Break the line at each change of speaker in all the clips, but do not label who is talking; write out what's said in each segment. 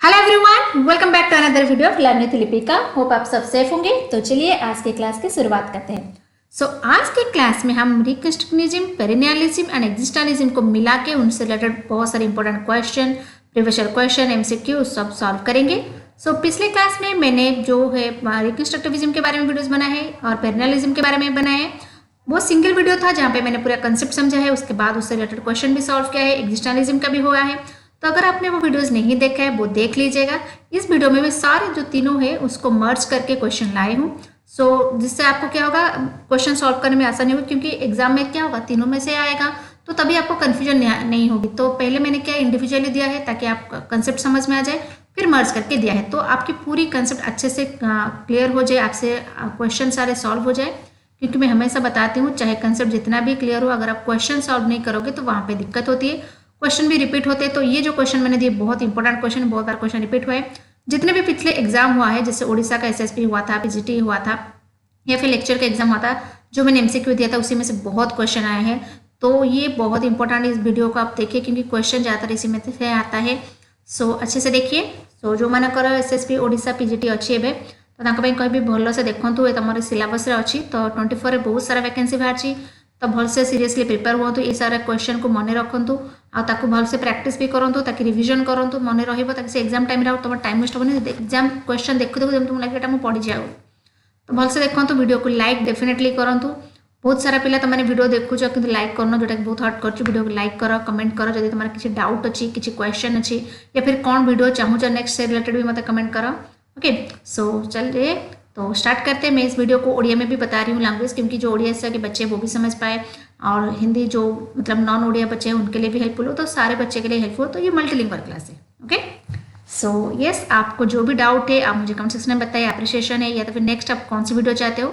Hello everyone, welcome back to another video of learn with Lipika. Hope आप सब safe होंगे। तो चलिए आज के क्लास की शुरुआत करते हैं। आज के क्लास में हम रिकंस्ट्रक्शनिज्म, पेरिनियलिज्म एंड एक्जिस्टेंशियलिज्म को मिला के उनसे रिलेटेड बहुत सारे important question, previous year question, MCQ सब सॉल्व करेंगे। पिछले क्लास में मैंने जो है रिकंस्ट्रक्टिविज्म के बारे में वीडियोस बनाए हैं और पेरिनियलिज्म के बारे में बनाए हैं। वो सिंगल वीडियो था जहाँ पे मैंने पूरा कंसेप्ट समझा है, उसके बाद उससे रिलेटेड क्वेश्चन भी सॉल्व किया है, एक्जिस्टेंशियलिज्म का भी हुआ है। तो अगर आपने वो वीडियोस नहीं देखा है वो देख लीजिएगा। इस वीडियो में मैं सारे जो तीनों है उसको मर्ज करके क्वेश्चन लाए हूँ। जिससे आपको क्या होगा, क्वेश्चन सॉल्व करने में आसानी होगी, क्योंकि एग्जाम में क्या होगा तीनों में से आएगा, तो तभी आपको कन्फ्यूजन नहीं होगी। तो पहले मैंने क्या इंडिविजुअली दिया है ताकि आप कंसेप्ट समझ में आ जाए, फिर मर्ज करके दिया है तो आपकी पूरी कंसेप्ट अच्छे से क्लियर हो जाए, आपसे क्वेश्चन सारे सॉल्व हो जाए। क्योंकि मैं हमेशा बताती हूँ चाहे कंसेप्ट जितना भी क्लियर हो, अगर आप क्वेश्चन सॉल्व नहीं करोगे तो वहाँ पे दिक्कत होती है, क्वेश्चन भी रिपीट होते हैं। तो ये जो क्वेश्चन मैंने दिए बहुत इंपॉर्टेंट क्वेश्चन, बहुत बार क्वेश्चन रिपीट हुए। जितने भी पिछले एग्जाम हुआ है, जैसे ओडिशा का एसएसपी हुआ था, पीजीटी हुआ था, या फिर लेक्चर का एग्जाम हुआ था, जो मैंने एमसीक्यू दिया था उसी में से बहुत क्वेश्चन आए हैं। तो ये बहुत इंपॉर्टेंट, इस वीडियो को आप देखिए क्योंकि क्वेश्चन ज़्यादातर इसी में से आता है। अच्छे से देखिए। जो मैंने एसएसपी ओडिशा पीजीटी अच्छी है तो कहीं भल से देखूँ, ये तुम सिलेबस अच्छी। तो 24 बहुत सारा वैकेंसी बाहरी, तो भलसे सीरियसली प्रिपेयर हुआ, ये सारा क्वेश्चन को मन रखु आउ भलसे प्रैक्टिस भी करूँ, ताकि रिविजन करूँ, मन रहा से एग्जाम टाइम तुम टाइम वेस्ट होनी। एग्जाम क्वेश्चन देखु देखो जब तुम लगे मुझे पढ़ी जाओ, तो भलसे देखो। वीडियो को लाइक डेफिनेटली करूँ। बहुत सारा पिला तुमने वीडियो देखुच कि लाइक करना, जोटा बहुत हर्ट कर। वीडियो को लाइक कर, कमेंट कर, जब तुम्हारे किसी डाउट अच्छी, किसी क्वेश्चन अच्छी, या फिर कौन वीडियो चाहूँ नेक्स्ट से रिलेटेड भी मतलब कमेंट करो। ओके, चलिए तो स्टार्ट करते हैं। मैं इस वीडियो को उड़िया में भी बता रही हूँ लैंग्वेज, क्योंकि जो उड़िया से के बच्चे वो भी समझ पाए, और हिंदी जो मतलब नॉन उड़िया बच्चे हैं उनके लिए भी हेल्पफुल हो, तो सारे बच्चे के लिए हेल्पफुल। तो ये मल्टीलिंगुअल क्लास है। ओके, यस, आपको जो भी डाउट है आप मुझे कमेंट सेक्शन में बताइए, अप्रिशिएशन है या तो फिर नेक्स्ट आप कौन सी वीडियो चाहते हो।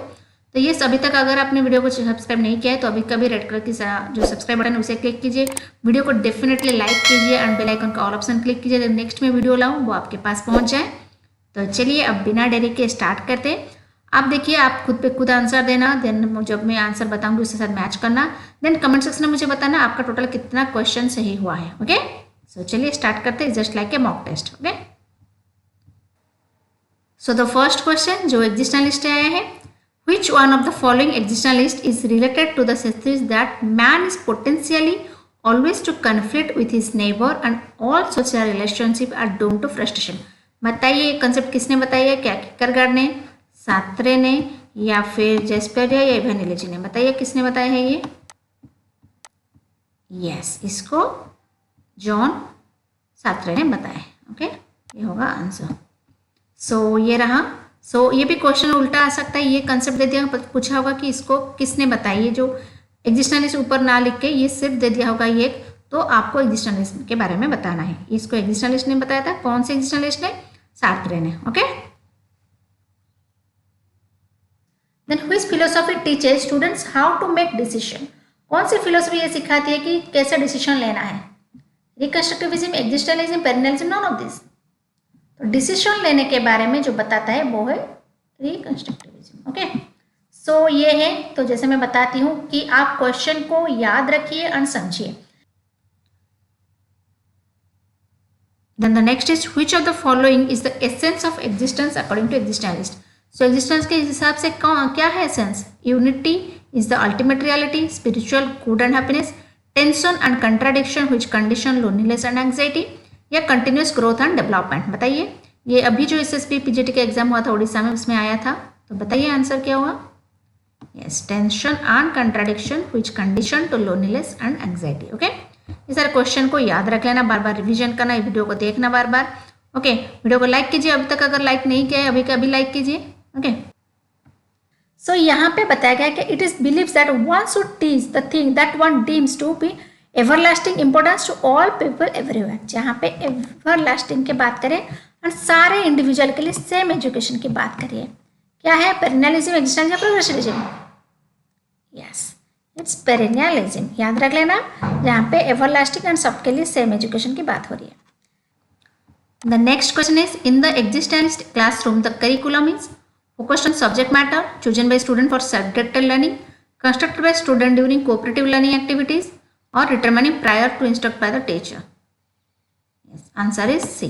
तो ये अभी तक अगर आपने वीडियो को सब्सक्राइब नहीं किया है तो अभी कभी रेड कलर की जो सब्सक्राइब बटन उसे क्लिक कीजिए, वीडियो को डेफिनेटली लाइक कीजिए एंड बेल आइकन का ऑल ऑप्शन क्लिक कीजिए, जब नेक्स्ट में वीडियो लाऊँ वो आपके पास पहुँच जाए। तो चलिए अब बिना देरी के स्टार्ट करते हैं। आप देखिए, आप खुद पे खुद आंसर देना, देन जब मैं आंसर बताऊंगी उसके साथ मैच करना, देन कमेंट सेक्शन में मुझे बताना आपका टोटल कितना क्वेश्चन सही हुआ है। ओके, चलिए स्टार्ट करते हैं, just like a mock test. Okay, the first question जो एक्जिस्टेंशियलिस्ट आया है, which one of the following existentialist is related to the thesis that man is potentially always to conflict with his neighbor and all social relationship are doomed to frustration। बताइए concept किसने बताया है, क्या Kierkegaard ने, Sartre ने, या फिर जेस्पेरिया या इवानियोली ने? बताइए किसने बताया है ये? यस, इसको जॉन सार्त्रे ने बताया है। ओके, ये होगा आंसर। ये रहा। ये भी क्वेश्चन उल्टा आ सकता है। ये कंसेप्ट दे दिया, पूछा होगा कि इसको किसने बताया, जो एक्जिस्टेंशियलिस्ट ऊपर ना लिख के ये सिर्फ दे दिया होगा ये, तो आपको एक्जिस्टेंशियलिस्ट के बारे में बताना है। इसको एक्जिस्टेंशियलिस्ट ने बताया था। कौन से एक्जिस्टेंशियलिस्ट ने? सार्त्रे ने। Okay, then which philosophy teaches students how to make decision? कौन सी फिलोसफी ये सिखाती है कि कैसे डिसीजन लेना है? Reconstructivism, existentialism, perennialism, non of this. तो डिसीजन लेने के बारे में जो बताता है वो है रिकंस्ट्रक्टिविज्म। ओके, ये है। तो जैसे मैं बताती हूँ कि आप क्वेश्चन को याद रखिए और समझिए। Then the next is which of the following is the essence of existence according to existentialist? Existence के हिसाब से क्या है essence? Unity is the ultimate reality, spiritual good and happiness, tension and contradiction which condition loneliness and anxiety, या continuous growth and development? बताइए। ये अभी जो एसएसपी पीजीटी का एग्जाम हुआ था उड़ीसा में, उसमें आया था। तो बताइए आंसर क्या हुआ? Yes, tension and contradiction which condition to loneliness and anxiety. Okay, ये सारे क्वेश्चन को याद रख लेना, बार बार रिवीजन करना, ये वीडियो को देखना बार बार। ओके, वीडियो को लाइक कीजिए, अभी तक अगर लाइक नहीं किया है अभी का अभी लाइक कीजिए। ओके, यहाँ पे बताया गया कि it is believes that one should teach the thing that one deems to be everlasting importance to all people everywhere. जहाँ पे एवरलास्टिंग की बात करें और सारे इंडिविजुअल के लिए सेम एजुकेशन की बात करिए, क्या है? Perennialism, existentialism, प्रोग्रेसिविज्म। Yes, it's perennialism, याद रख लेना, जहाँ पे एवरलास्टिंग एंड सबके लिए सेम एजुकेशन की बात हो रही है। The next question is in the existentialist classroom the curriculum is focused on subject matter chosen by student for self directed learning, constructed by student during cooperative learning activities, or determining prior to instruct by the teacher. Yes, answer is C.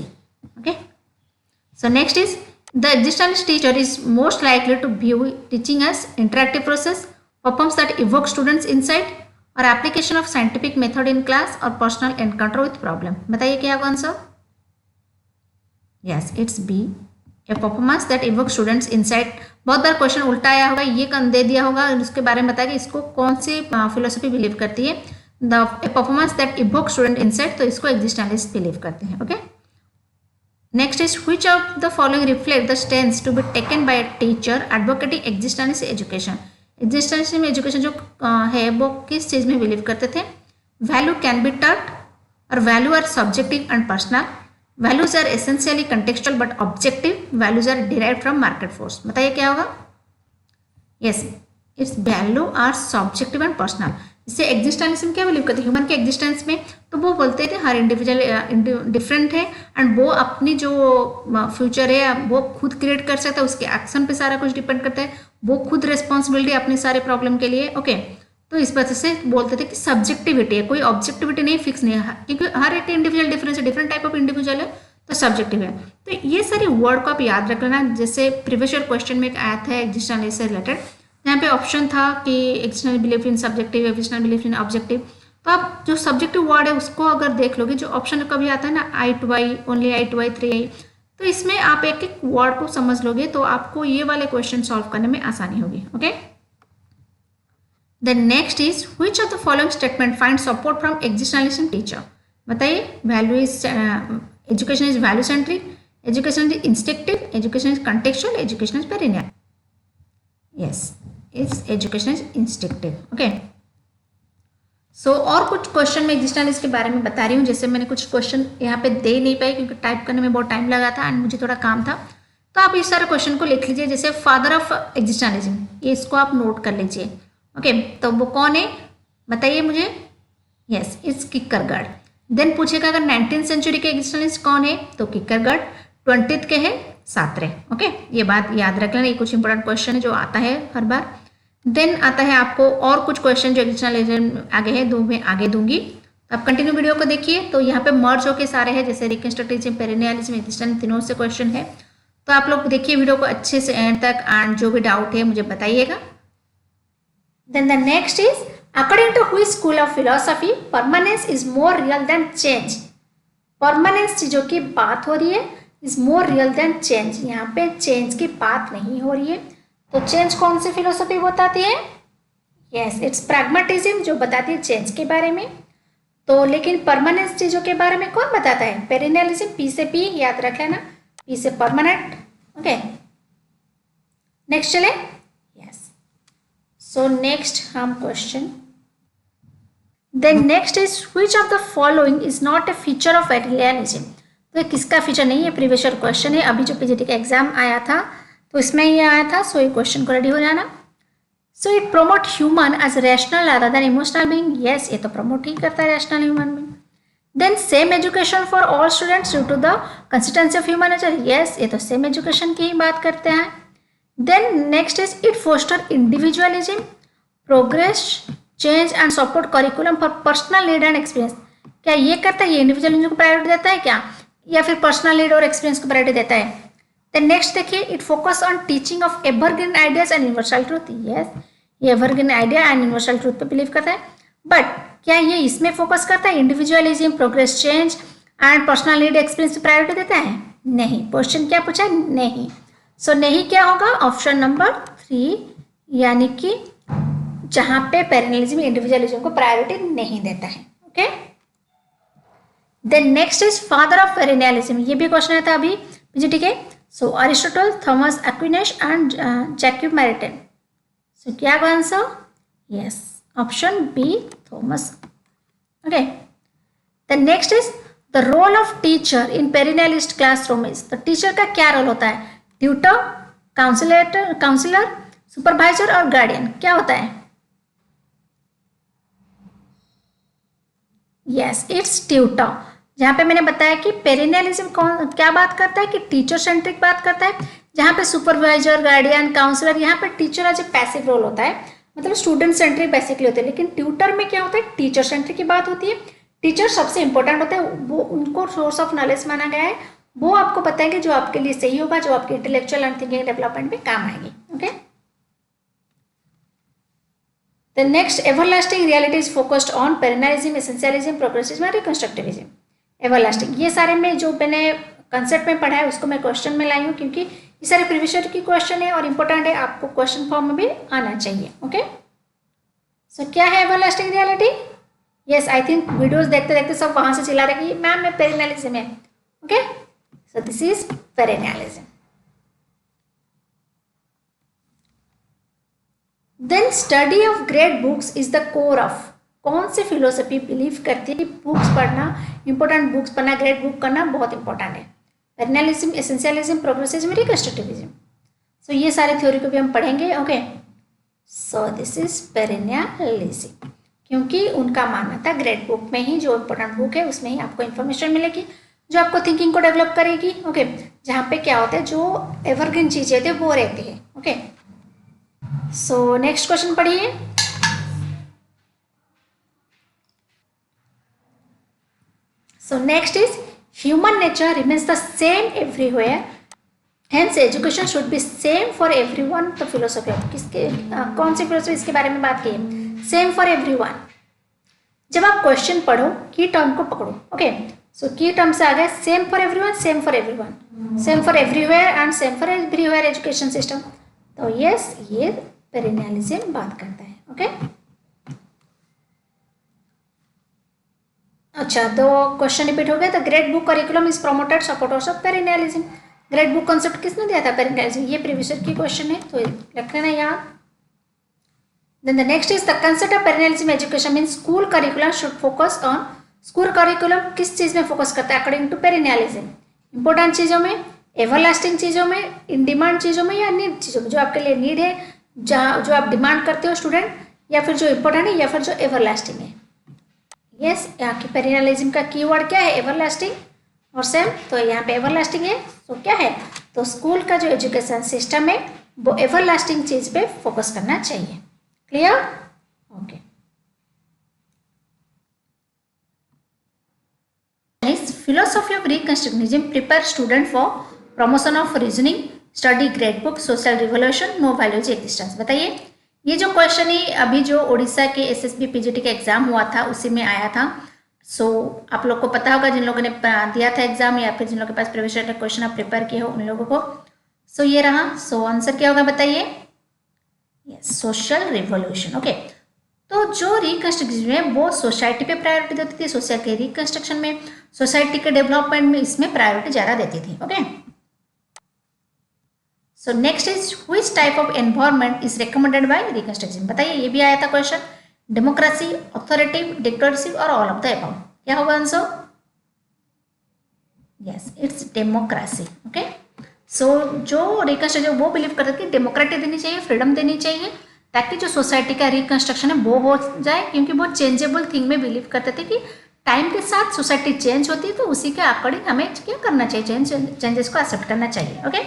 Okay, So next is the existentialist teacher is most likely to view teaching as interactive process, performs that evoke students' insight or application of scientific method in class or personal encounter with problem. बताइए क्या होगा answer? Yes, it's B. A performance that evoke students insight. बहुत बार question उल्टा आया होगा, ये दे दिया होगा, उसके बारे में बताया कि इसको कौन सी फिलोसफी बिलीव करती है. The performance that evoke student insight, तो इसको एग्जिस्टेंशलिस्ट बिलीव करते हैं. Okay, next is which of the following reflect the stands to be taken by a teacher advocating existentialist education. Existentialist education जो है वो किस चीज़ में बिलीव करते थे? वैल्यू कैन बी टॉट और value are subjective and personal. Values are essentially contextual but objective. Values are derived from market force. बताइए क्या होगा? Yes, it's value are subjective and personal. इससे एग्जिस्टेंशियलिज्म क्या बिलीव करते हैं? ह्यूमन के existence में, तो वो बोलते थे हर इंडिविजुअल डिफरेंट है एंड वो अपनी जो फ्यूचर है वो खुद क्रिएट कर सकता है, उसके एक्शन पे सारा कुछ डिपेंड करता है, वो खुद रिस्पॉन्सिबिलिटी अपने सारे प्रॉब्लम के लिए. ओके, तो इस वजह से बोलते थे कि सब्जेक्टिविटी है, कोई ऑब्जेक्टिविटी नहीं, फिक्स नहीं है, क्योंकि हर एक इंडिविजुअल डिफरेंस है, डिफरेंट टाइप ऑफ इंडिविजुअल है, तो सब्जेक्टिव है. तो ये सारे वर्ड को आप याद रख लेना. जैसे प्रीवियस ईयर क्वेश्चन में एक आया था एग्जिस्टेंशलिज्म से रिलेटेड, यहाँ पे ऑप्शन था कि existential belief in subjective, existential belief in objective. तो आप जो सब्जेक्टिव वर्ड है उसको अगर देख लोगे, जो ऑप्शन कभी आता है ना I/2I, ओनली I/2I, 3I, तो इसमें आप एक एक वर्ड को समझ लोगे तो आपको ये वाले क्वेश्चन सॉल्व करने में आसानी होगी. Okay, then next is which of the following statement find support from existentialist teacher. बताइए, value is education is value centric, education is instinctive, education is contextual, education is perennial. Yes, it's education is instinctive. Okay, so और कुछ question में existentialist के बारे में बता रही हूँ. जैसे मैंने कुछ क्वेश्चन यहाँ पे दे नहीं पाई क्योंकि टाइप करने में बहुत टाइम लगा था एंड मुझे थोड़ा काम था, तो आप इस सारे क्वेश्चन को लिख लीजिए. जैसे फादर ऑफ एग्जिस्टेंशलिज्म, ये इसको आप नोट कर लीजिए. ओके, तो वो कौन है बताइए मुझे? Yes, it's Kierkegaard. देन पूछेगा अगर 19th सेंचुरी के एग्जिस्टेंशलिस्ट कौन है, तो किरकेगार्ड. 20th के है सार्त्रे. ओके, ये बात याद रख लेना, ये कुछ इंपॉर्टेंट क्वेश्चन है जो आता है हर बार. देन आता है आपको और कुछ क्वेश्चन जो एग्जिस्टेंशलिज्म आगे है, दो मैं आगे दूंगी, तो आप कंटिन्यू वीडियो को देखिए. तो यहाँ पे मर्ज होके सारे हैं, जैसे रिकंस्ट्रक्टिविज्म, पेरिनियलिज्म, एग्जिस्टेंशलिज्म, तीनों से क्वेश्चन है. तो आप लोग देखिए वीडियो को अच्छे से एंड तक एंड जो भी डाउट है मुझे बताइएगा. Then the next is according to which school of philosophy permanence is more real than change. Permanence चीजों की बात हो रही है, is more real than change. यहाँ पे change की बात नहीं हो रही है, तो change कौन सी फिलोसफी बताती है? Yes, it's pragmatism जो बताती है change के बारे में. तो लेकिन permanence चीजों के बारे में कौन बताता है? पेरिनियलिज्म. P से P याद रख लेना, P से permanent. ओके, नेक्स्ट चले. So next हम question. Then next is which of the following is not a feature of realism. तो ये किसका फीचर नहीं है? प्रीवियस ईयर क्वेश्चन है, अभी जो पीजीटी का एग्जाम आया था तो इसमें ये आया था. सो ये क्वेश्चन को रेडी हो जाना. So it promote human as rational rather than emotional being. Yes, ये तो प्रमोट ही करता है rational human being. Then same education for all students due to the consistency of human nature. Yes, ये तो सेम एजुकेशन की ही बात करते हैं. Then next is it foster individualism, progress, change and support curriculum for personal need and experience. क्या ये करता है? ये इंडिविजुअलिज्म को प्रायोरिटी देता है क्या, या फिर पर्सनल नीड और एक्सपीरियंस को प्रायोरिटी देता है? Then next देखिए, it focus on teaching of evergreen ideas and universal truth. Yes, ये evergreen idea and universal truth पे बिलीव करता है. बट क्या ये इसमें फोकस करता है? Individualism, progress, change and personal need, experience को प्रायोरिटी देता है? नहीं. क्वेश्चन क्या पूछा? नहीं. सो नहीं क्या होगा? ऑप्शन नंबर 3, यानी कि जहां पे पेरिनियलिज्म इंडिविजुअलिज्म को प्रायोरिटी नहीं देता है. Okay, then next is father of perennialism. ये भी क्वेश्चन आता है अभी पीजीटी के. So Aristotle, Thomas Aquinas and Jacques Maritain. सो क्या answer? Yes, option B, Thomas. Okay, then next is the role of teacher in perennialist classroom is. तो teacher का क्या रोल होता है? ट्यूटर, काउंसलर, सुपरवाइजर और गार्डियन. क्या होता है? Yes, it's tutor. जहाँ पे मैंने बताया कि पेरिनियलिज्म कौन क्या बात करता है कि टीचर सेंट्रिक बात करता है, जहाँ पे सुपरवाइजर, गार्डियन, काउंसलर, यहाँ पे teacher as a passive role होता है, मतलब स्टूडेंट सेंट्रिक बेसिकली होते हैं. लेकिन ट्यूटर में क्या होता है? टीचर सेंट्रिक की बात होती है. टीचर सबसे इंपॉर्टेंट होता है, वो उनको सोर्स ऑफ नॉलेज माना गया है, वो आपको बताएंगे जो आपके लिए सही होगा, जो आपके इंटेलेक्चुअल एंड थिंकिंग डेवलपमेंट में काम आएगी. Okay. The next, everlasting reality is focused on perennialism, essentialism, progressivism और रिकंस्ट्रक्टिविज्म. एवरलास्टिंग, ये सारे में जो मैंने कंसेप्ट में पढ़ा है उसको मैं क्वेश्चन में लाई हूँ, क्योंकि ये सारे प्रीवियस ईयर की क्वेश्चन है और इंपॉर्टेंट है, आपको क्वेश्चन फॉर्म में भी आना चाहिए. ओके. सो क्या है everlasting reality? Yes, I think videos देखते देखते सब वहां से चिल्ला रहे कि मैम मैं पेरेनियलिज्म है. Okay. So this is perennialism. Then study of great books is the core of. कौन सी फिलोसफी बिलीव करती है कि बुक्स पढ़ना, इंपॉर्टेंट बुक्स पढ़ना, ग्रेट बुक करना बहुत इंपॉर्टेंट है? पेरेनियलिज्म, एसेंशियलिज्म, प्रोग्रेसिविज्म, रिकंस्ट्रक्टिविज्म. सो ये सारे थ्योरी को भी हम पढ़ेंगे. ओके. सो दिस इज पेरेनियलिज्म, क्योंकि उनका मानना था ग्रेट बुक में ही, जो इंपॉर्टेंट बुक है उसमें ही आपको इन्फॉर्मेशन मिलेगी जो आपको थिंकिंग को डेवलप करेगी. ओके. जहाँ पे क्या होता है, जो एवरग्रीन चीजें थे वो रहती है. ओके. सो नेक्स्ट क्वेश्चन पढ़िए. So next is human nature remains the same everywhere. Hence education should be same for everyone. तो philosophy किसके कौन सी philosophy इसके बारे में बात की है? Same for everyone. जब आप क्वेश्चन पढ़ो की टर्म को पकड़ो. ओके. सो की टर्म से आ गया same for everyone, same for everyone, same for everywhere and same for everywhere education system. तो यस, ये पेरेनियलिज्म बात करता है. ओके. अच्छा, तो क्वेश्चन रिपीट हो गया. The great book curriculum is promoted supporters of perennialism. Great book concept किसने दिया था? पेरेनियलिज्म. ये प्रीवियस ईयर की क्वेश्चन है, तो रख लेना याद. Then the next is the concept of perennialism education mean school curriculum should focus on. School curriculum किस चीज में फोकस करता है अकॉर्डिंग टू पेरेनियलिज्म? इंपॉर्टेंट चीजों में, एवरलास्टिंग चीजों में, इन डिमांड चीजों में, या नीड चीजों में? जो आपके लिए नीड है, जो आप डिमांड करते हो स्टूडेंट, या फिर जो इंपॉर्टेंट है, या फिर जो एवरलास्टिंग है. यस, यहाँ की पेरेनियलिज्म का कीवर्ड क्या है? एवरलास्टिंग और सेम. तो यहाँ पे एवरलास्टिंग है, तो क्या है? तो स्कूल का जो एजुकेशन सिस्टम है वो एवरलास्टिंग चीज पे फोकस करना चाहिए. Clear? Okay. Philosophy of reconstructionism prepare student for promotion of reasoning, study great book, social revolution, no values existence. बताइए, ये जो क्वेश्चन है अभी जो उड़ीसा के एसएसबी पीजीटी का एग्जाम हुआ था उसी में आया था. सो आप लोग को पता होगा, जिन लोगों ने दिया था एग्जाम या फिर जिन लोगों के पास प्रीवियस ईयर का क्वेश्चन आप प्रिपेयर किए हो उन लोगों को. सो ये रहा. सो आंसर क्या होगा बताइए? Yes, social revolution. ओके. तो जो रिकंस्ट्रक्शन है वो सोसाइटी पे प्रायोरिटी देती थी. सोसाइटी के रिकंस्ट्रक्शन में, सोसाइटी के डेवलपमेंट में इसमें प्रायोरिटी ज़्यादा देती थी. Okay. So next is which type of environment is recommended by reconstruction. बताइए, ये भी आया था क्वेश्चन. डेमोक्रेसी, अथॉरिटिव, डिक्टेटरशिप और ऑल ऑफ द अबव. क्या होगा answer? Yes, it's democracy. Okay. So जो रिकंस्ट्रक्शन वो बिलीव करते थे कि डेमोक्रेसी देनी चाहिए, फ्रीडम देनी चाहिए, ताकि जो सोसाइटी का रिकंस्ट्रक्शन है वो हो जाए, क्योंकि वो चेंजेबल थिंग में बिलीव करते थे कि टाइम के साथ सोसाइटी चेंज होती है, तो उसी के अकॉर्डिंग हमें क्या करना चाहिए, चेंजेस को एक्सेप्ट करना चाहिए. ओके.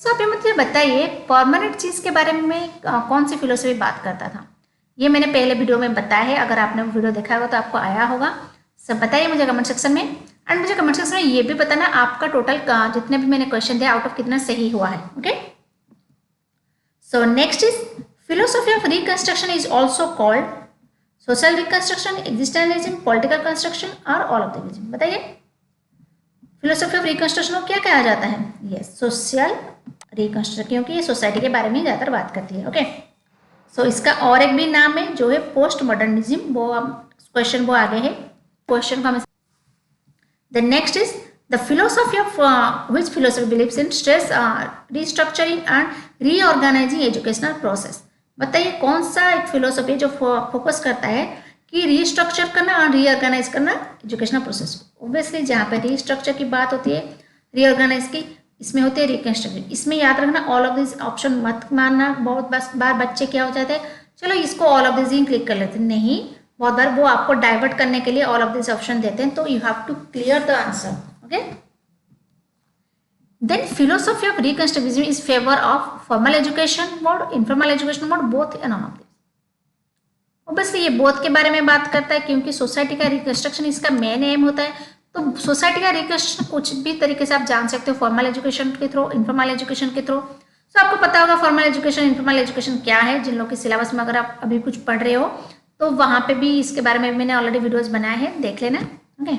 सो आप मुझे बताइए, परमानेंट चीज़ के बारे में कौन सी फिलोसफी बात करता था? ये मैंने पहले वीडियो में बताया है, अगर आपने वीडियो देखा होगा तो आपको आया होगा. सब बताइए मुझे कमेंट सेक्शन में. एंड मुझे कमेंट सेक्शन में ये भी बताना आपका टोटल जितने भी मैंने क्वेश्चन दिया आउट ऑफ कितना सही हुआ है. Okay. So next is philosophy of reconstruction is also called social reconstruction, existentialism, political construction और ऑल ऑफ द. बताइए, फिलोसफी ऑफ रिकंस्ट्रक्शन को क्या कहा जाता है? यस, सोशल रिकंस्ट्रक्शन, क्योंकि ये सोसाइटी के बारे में ज़्यादातर बात करती है. ओके. सो इसका और एक भी नाम है जो है पोस्ट मॉडर्निज्म. वो क्वेश्चन वो आगे है, क्वेश्चन को हमें. The next is the philosophy of which philosophy believes in stress restructuring and reorganising educational process. बताइए, कौन सा एक फिलोसफी जो फोकस करता है कि रिस्ट्रक्चर करना और रीऑर्गेनाइज करना एजुकेशनल प्रोसेस को. ऑब्वियसली जहाँ पे रिस्ट्रक्चर की बात होती है, रीऑर्गेनाइज की इसमें होती है रिकंस्ट्रक्शन. इसमें याद रखना ऑल ऑफ दिस ऑप्शन मत मानना. बहुत बार बच्चे क्या हो जाते हैं, चलो इसको all of this he click कर लेते हैं. नहीं, बहुत बार वो आपको डाइवर्ट करने के लिए ऑल ऑफ दिस ऑप्शन देते हैं, तो you have to clear the answer. Okay. Then philosophy of reconstructivism is favour of formal education mode, informal education mode, both and none of this. Obviously ये both के बारे में बात करता है, क्योंकि सोसाइटी का रिकंस्ट्रक्शन इसका मेन एम होता है. तो सोसाइटी का रिकंस्ट्रक्शन कुछ भी तरीके से आप जान सकते हो, फॉर्मल एजुकेशन के थ्रू, इनफॉर्मल एजुकेशन के थ्रू। तो आपको पता होगा फॉर्मल एजुकेशन, इनफॉर्मल एजुकेशन क्या है। जिन लोगों के सिलेबस में अगर आप अभी कुछ पढ़ रहे हो तो वहाँ पे भी इसके बारे में मैंने ऑलरेडी वीडियोस बनाए हैं, देख लेना। Okay,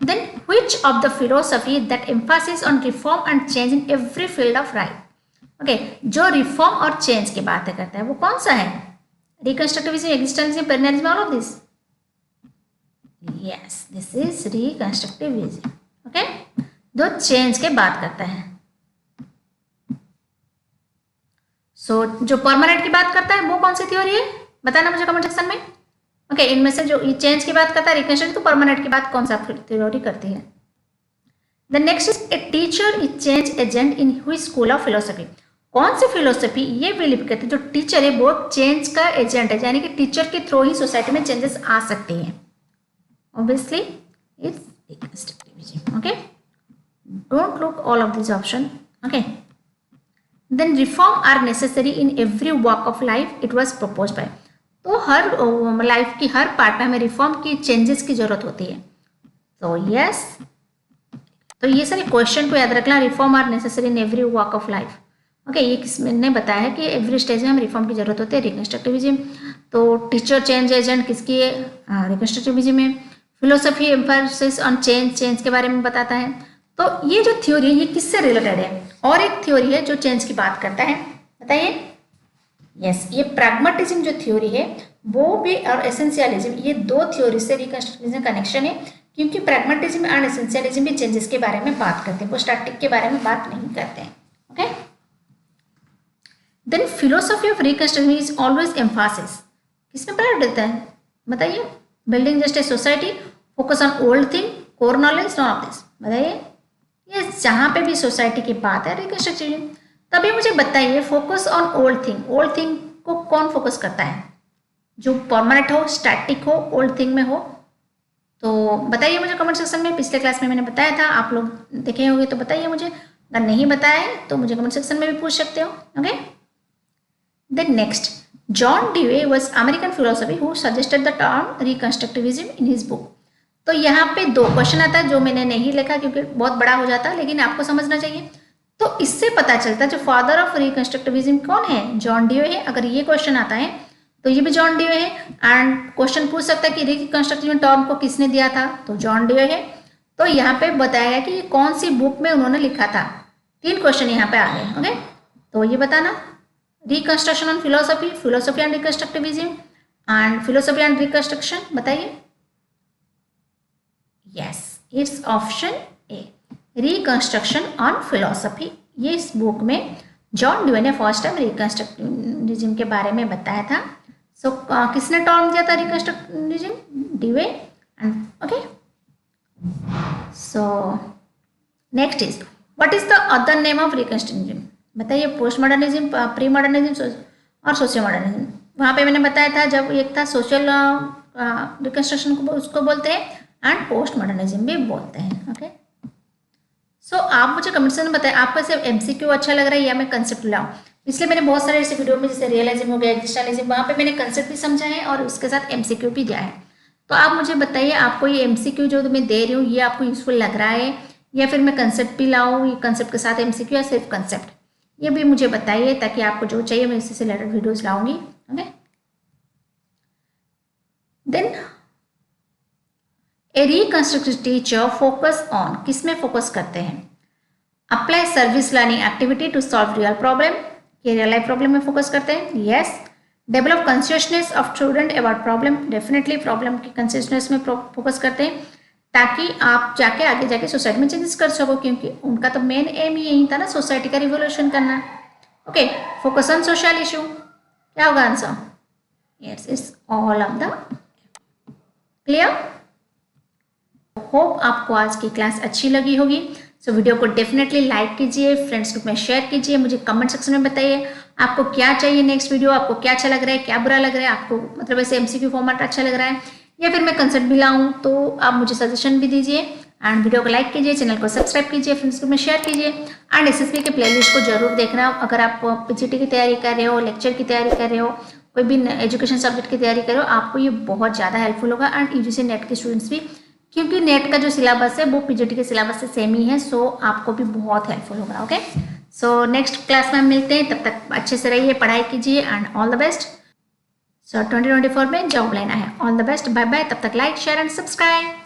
then which of the philosophy that emphasis on reform and change in every field of life. Okay, जो रिफॉर्म और चेंज की बातें करता है वो कौन सा है? Reconstructivism, existentialism, perennialism, all of this. Yes, this is reconstructivism. Okay, जो चेंज के बात करता है। सो जो परमानेंट की बात करता है वो कौन सी थ्योरी है, बताना मुझे कमेंट सेक्शन में। ओके, इनमें से जो ये चेंज की बात करता है रिकंस्ट्रक्टिव, तो परमानेंट की बात कौन सा थ्योरी करती है? The next is a teacher is change agent in हुई स्कूल ऑफ फिलोसफी। कौन सी फिलोसफी ये बिलीव करती है जो टीचर है वो चेंज का एजेंट है, यानी कि टीचर के थ्रू ही सोसाइटी में चेंजेस आ सकते हैं। Obviously it's reconstructivism. Okay, don't look all of this option. Okay, then reform are necessary in every walk of life, it was propose by. तो हर लाइफ की हर पार्ट में हमें रिफॉर्म की, चेंजेस की जरूरत होती है। तो यस, तो ये सारे क्वेश्चन को याद रखना, reform are necessary in every walk of life. Okay, ये किसने बताया है कि एवरी स्टेज में हमें रिफॉर्म की जरूरत होती है, रिकंस्ट्रक्टिविज्म। तो टीचर चेंज एजेंट किसकी है? रिकंस्ट्रक्टिविज्म में। Philosophy Mphasis on change, change के बारे में बताता है। तो ये जो थ्योरी है ये किससे रिलेटेड है? और एक थ्योरी है जो चेंज की बात करता है, बताइए। यस, ये प्रैग्मेटिज्म जो थ्योरी है वो भी, और एसेंशियलिज्म, ये दो थ्योरी से रिकंस्ट्रक्टिविज्म कनेक्शन है, क्योंकि प्रैग्मेटिज्म एंड एसेंशियलिज्म भी चेंजेस के बारे में बात करते हैं, वो स्टैटिक के बारे में बात नहीं करते हैं। Okay, then philosophy of reconstruction is always emphasis, किसमें प्रायोरिटी देता है बताइए? Building just a society, focus on old thing, core knowledge, none of this, बताइए। ये जहाँ पे भी सोसाइटी की बात है रिकंस्ट्रक्टिविज्म। तभी मुझे बताइए, focus on old thing, old thing को कौन फोकस करता है? जो परमानेंट हो, स्टैटिक हो, ओल्ड थिंग में हो। तो बताइए मुझे कमेंट सेक्शन में। पिछले क्लास में मैंने बताया था, आप लोग देखे होंगे तो बताइए मुझे, अगर नहीं बताया तो मुझे कमेंट सेक्शन में भी पूछ सकते हो। Okay, then next, John Dewey was American philosophy who suggested the term reconstructivism in his book. तो यहाँ पे दो क्वेश्चन आता है जो मैंने नहीं लिखा क्योंकि बहुत बड़ा हो जाता, लेकिन आपको समझना चाहिए। तो इससे पता चलता है जो फादर ऑफ रिकंस्ट्रक्टिविज्म कौन है? जॉन डीवे है। अगर ये क्वेश्चन आता है तो ये भी जॉन डीवे है। एंड क्वेश्चन पूछ सकता है कि रिकंस्ट्रक्टिविज्म टर्म को किसने दिया था, तो जॉन डीवे है। तो यहाँ पे बताया गया कि कौन सी बुक में उन्होंने लिखा था। 3 क्वेश्चन यहाँ पे आ गए। ओके, तो ये बताना, reconstruction on philosophy, philosophy and reconstructivism, and philosophy and reconstruction, बताइए। Yes, it's option A, reconstruction on philosophy. ये इस बुक में जॉन डीवे ने फर्स्ट टाइम रिकंस्ट्रक्टिविज्म के बारे में बताया था। सो किसने टर्म दिया था reconstructivism? Dewey. And okay, so next is, what is the other name of reconstructivism? बताइए। पोस्ट मॉडर्निज्म, प्री मॉडर्निज्म और सोशियो मॉडर्निज्म। वहाँ पे मैंने बताया था, जब एक था सोशल रिकंस्ट्रक्शन को उसको बोलते हैं, एंड पोस्ट मॉडर्निज्म भी बोलते हैं। ओके, सो आप मुझे कमेंट सेक्शन में बताएं आपको सिर्फ एमसीक्यू अच्छा लग रहा है या मैं कंसेप्ट लाऊं। इसलिए मैंने बहुत सारे ऐसे वीडियो में, जैसे रियलिज्म हो गया, एक्जिस्टेंशियलिज्म, वहाँ पे मैंने कंसेप्ट भी समझा है और उसके साथ एमसीक्यू भी दिया है। तो आप मुझे बताइए, आपको ये एमसीक्यू जो मैं दे रही हूँ ये आपको यूजफुल लग रहा है, या फिर मैं कंसेप्ट भी लाऊं, ये कंसेप्ट के साथ एमसीक्यू या सिर्फ कंसेप्ट, ये भी मुझे बताइए, ताकि आपको जो चाहिए मैं इससे रिलेटेड वीडियोस लाऊंगी। Okay, then a reconstructive teacher focus on, किसमें फोकस करते हैं? Apply service learning activity to solve real problem, ये रियल लाइफ प्रॉब्लम में फोकस करते हैं। Yes, develop consciousness of student about problem, definitely problem की consciousness में फोकस करते हैं, ताकि आप जाके आगे जाके सोसाइटी में चेंजेस कर सको, क्योंकि उनका तो मेन एम यही था ना, सोसाइटी का रिवोल्यूशन करना। Okay, focus on social issue, क्या होगा answer? Yes, it's all of the clear. Hope आपको आज की क्लास अच्छी लगी होगी। सो वीडियो को डेफिनेटली लाइक कीजिए, फ्रेंड्स ग्रुप में शेयर कीजिए, मुझे कमेंट सेक्शन में बताइए आपको क्या चाहिए नेक्स्ट वीडियो, आपको क्या अच्छा लग रहा है, क्या बुरा लग रहा है, आपको मतलब ऐसे एमसीक्यू फॉर्मेट अच्छा लग रहा है, या फिर मैं कंसेप्ट भी लाऊं, तो आप मुझे सजेशन भी दीजिए। एंड वीडियो को लाइक कीजिए, चैनल को सब्सक्राइब कीजिए, फ्रेंड्स ग्रुप में शेयर कीजिए, एंड एसएसबी के प्लेलिस्ट को जरूर देखना। अगर आप पीजीटी की तैयारी कर रहे हो, लेक्चर की तैयारी कर रहे हो, कोई भी एजुकेशन सब्जेक्ट की तैयारी कर रहे हो, आपको ये बहुत ज़्यादा हेल्पफुल होगा। एंड यूजीसी नेट के स्टूडेंट्स भी क्योंकि नेट का जो सिलेबस है वो पीजीटी के सिलेबस से सेम ही है, सो आपको भी बहुत हेल्पफुल होगा। ओके, सो नेक्स्ट क्लास में हम मिलते हैं, तब तक अच्छे से रहिए, पढ़ाई कीजिए and all the best. So 2024 में जॉब लेना है, all the best, bye bye, तब तक लाइक शेयर एंड सब्सक्राइब।